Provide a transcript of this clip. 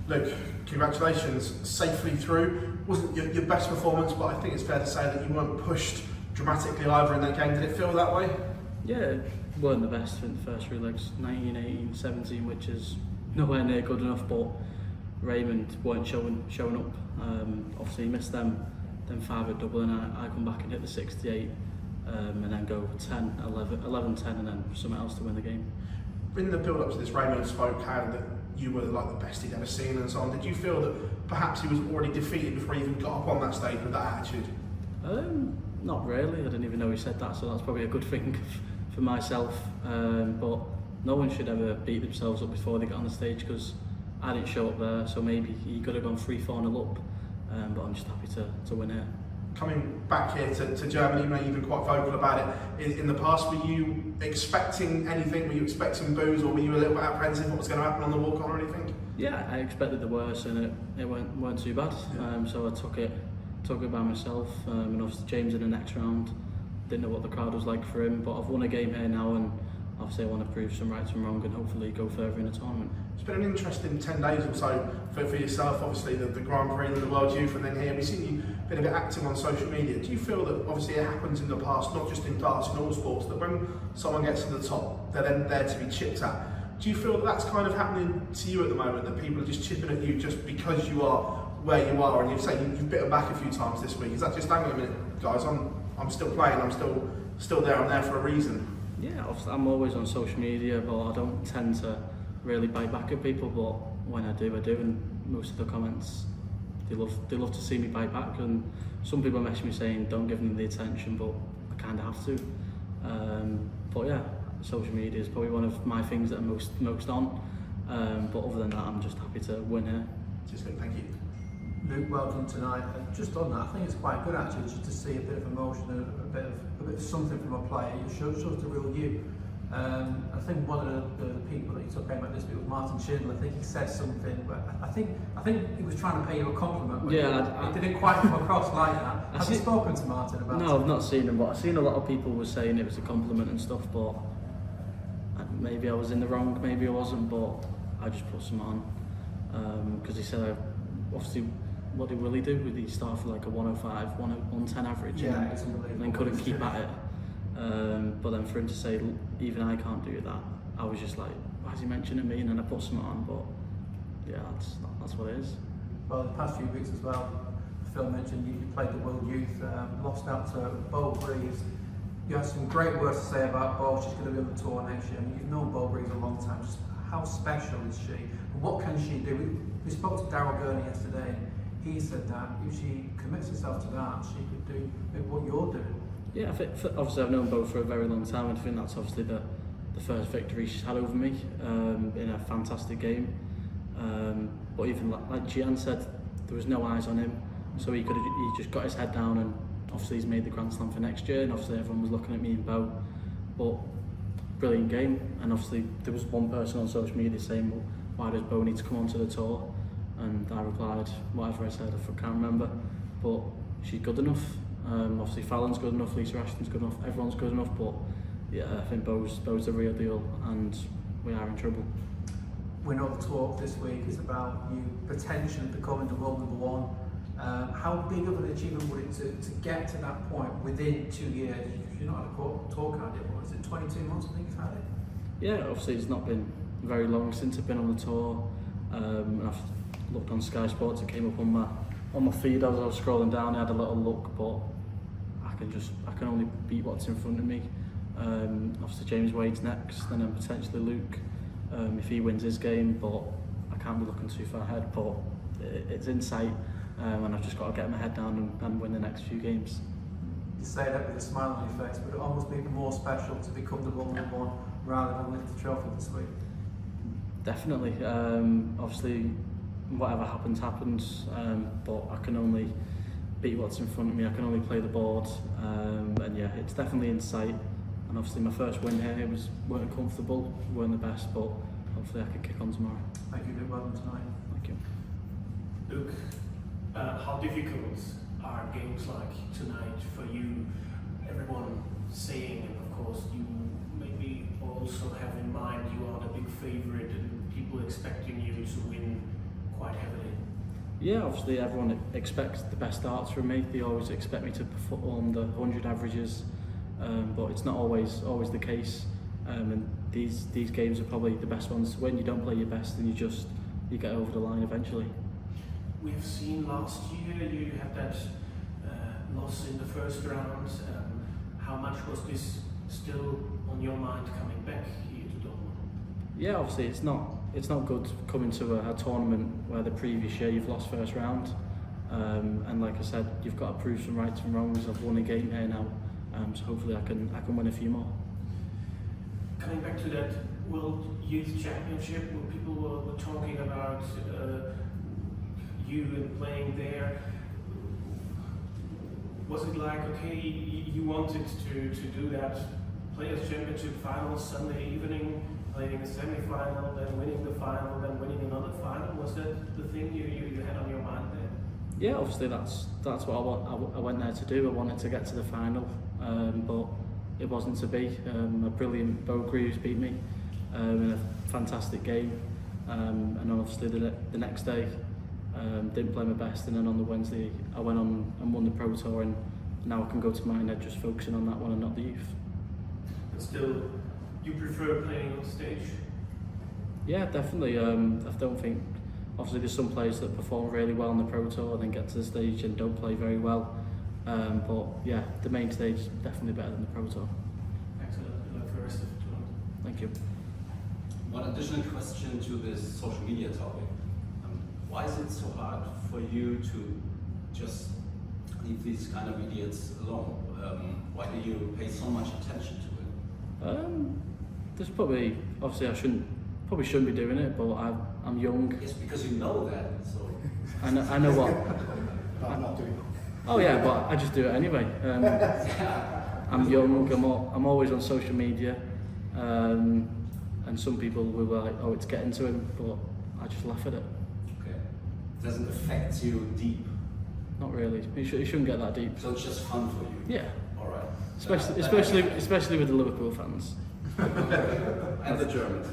Luke, congratulations, safely through. Wasn't your best performance, but I think it's fair to say that you weren't pushed dramatically either in that game. Did it feel that way? Yeah, weren't the best in the first three legs, 19, 18, 17, which is nowhere near good enough, but Raymond weren't showing up. Obviously he missed them 5 at Dublin. I come back and hit the 68 and then go 10, 11, 10 and then something else to win the game. In the build-up to this, Raymond spoke how that you were like the best he'd ever seen and so on. Did you feel that perhaps he was already defeated before he even got up on that stage with that attitude? Not really. I didn't even know he said that, so that's probably a good thing for myself. But no one should ever beat themselves up before they get on the stage, because I didn't show up there, so maybe he could have gone 3-4-0 up. But I'm just happy to win here. Coming back here to Germany, you know, you've been quite vocal about it in the past. Were you expecting anything? Were you expecting boos, or were you a little bit apprehensive what was going to happen on the walk-on or anything? Yeah, I expected the worst, and it weren't too bad. Yeah. So I took it by myself. And obviously James in the next round, didn't know what the crowd was like for him, but I've won a game here now, and obviously I want to prove some right and wrong and hopefully go further in the tournament. It's been an interesting 10 days or so for yourself, obviously the Grand Prix and the World Youth, and then here we've seen you been a bit active on social media. Do you feel that obviously it happens in the past, not just in darts, in all sports, that when someone gets to the top, they're then there to be chipped at? Do you feel that that's kind of happening to you at the moment, that people are just chipping at you just because you are where you are, and you've said you've bitten back a few times this week? Is that just, hang on a minute guys, I'm still playing, I'm still there, I'm there for a reason? Yeah, I'm always on social media, but I don't tend to really bite back at people, but when I do, and most of the comments, they love to see me bite back, and some people message me saying don't give them the attention, but I kind of have to. But yeah, social media is probably one of my things that I'm most on, but other than that, I'm just happy to win here. Just thank you. Luke, well done tonight. And just on that, I think it's quite good actually just to see a bit of emotion and a bit of something from a player. It shows the real you. I think one of the people that you took aim at this week was Martin Schindler. I think he said something, but I think he was trying to pay you a compliment. But yeah, it didn't quite come across like that. Have you spoken to Martin about it? No, I've not seen him, but I've seen a lot of people were saying it was a compliment and stuff, but maybe I was in the wrong, maybe I wasn't, but I just put some on because he said obviously. What did Willie do? Did he start for like a 105, 110 average? Yeah, and then couldn't keep at it. But then for him to say, even I can't do that, I was just like, why is he mentioning me? And then I put some on, but yeah, that's what it is. Well, the past few weeks as well, Phil mentioned you played the World Youth, lost out to Bo Breeze. You had some great words to say about Bo. She's going to be on the tour next year. I mean, you've known Bo Breeze a long time. Just how special is she? And what can she do? We spoke to Darryl Gurney yesterday. He said that if she commits herself to that, she could do what you're doing. Yeah, obviously I've known Bo for a very long time, and I think that's obviously the first victory she's had over me in a fantastic game. But even like Gian said, there was no eyes on him, so he just got his head down, and obviously he's made the Grand Slam for next year, and obviously everyone was looking at me and Bo. But brilliant game, and obviously there was one person on social media saying, well, why does Bo need to come onto the tour? And I replied, whatever I said, I can't remember, but she's good enough. Obviously Fallon's good enough, Lisa Ashton's good enough, everyone's good enough, but yeah, I think Bo's the real deal, and we are in trouble. We know the talk this week is about you potentially becoming the world #1. How big of an achievement would it to get to that point within 2 years? You're not had a talk idea, what is it, 22 months I think you've had it? Yeah, obviously it's not been very long since I've been on the tour. And I've looked on Sky Sports, it came up on my feed as I was scrolling down. I had a little look, but I can only beat what's in front of me. Obviously James Wade's next, and then potentially Luke if he wins his game, but I can't be looking too far ahead. But it's in sight, and I've just got to get my head down and win the next few games. You say that with a smile on your face, but it almost makes it more special to become the world #1 rather than lift the trophy this week. Definitely. Obviously, whatever happens, but I can only beat what's in front of me. I can only play the board, and yeah, it's definitely in sight. And obviously, my first win here weren't comfortable, weren't the best, but hopefully I can kick on tomorrow. Thank you, Luke. Well done tonight. Thank you. Luke, how difficult are games like tonight for you? Everyone saying, and of course you maybe also have in mind you are the big favourite and people expecting you to win quite heavily. Yeah, obviously everyone expects the best starts from me. They always expect me to perform the 100 averages, but it's not always the case. And these games are probably the best ones. When you don't play your best, and you get over the line eventually. We've seen last year you had that loss in the first round. How much was this still on your mind coming back here to Dortmund? Yeah, obviously it's not good coming to a tournament where the previous year you've lost first round, and like I said, you've got to prove some rights and wrongs. I've won a game here now, so hopefully I can win a few more. Coming back to that World Youth Championship, where people were talking about you and playing there, was it like, okay, you wanted to do that Players' Championship final Sunday evening, playing a semi-final, then winning the final, then winning another final? Was that the thing you had on your mind there? Yeah, obviously that's what I went there to do. I wanted to get to the final, but it wasn't to be. A brilliant Bo Greaves beat me in a fantastic game, and obviously the next day didn't play my best, and then on the Wednesday I went on and won the Pro Tour, and now I can go to mine just focusing on that one and not the youth. But still, you prefer playing on stage? Yeah, definitely. I don't think, obviously there's some players that perform really well on the Pro Tour and then get to the stage and don't play very well. But yeah, the main stage is definitely better than the Pro Tour. Excellent. Good luck for the rest of the tournament. Thank you. One additional question to this social media topic. Why is it so hard for you to just leave these kind of idiots alone? Why do you pay so much attention to it? There's probably, obviously I shouldn't be doing it, but I'm young. Yes, because you know that, so... I know what. No, I'm not doing it. Oh yeah, but I just do it anyway. I'm young, I'm always on social media, and some people will be like, oh, it's getting to him, but I just laugh at it. Okay. Doesn't affect you deep? Not really. It shouldn't get that deep. So it's just fun for you? Yeah. Alright. Especially with the Liverpool fans. And the Germans.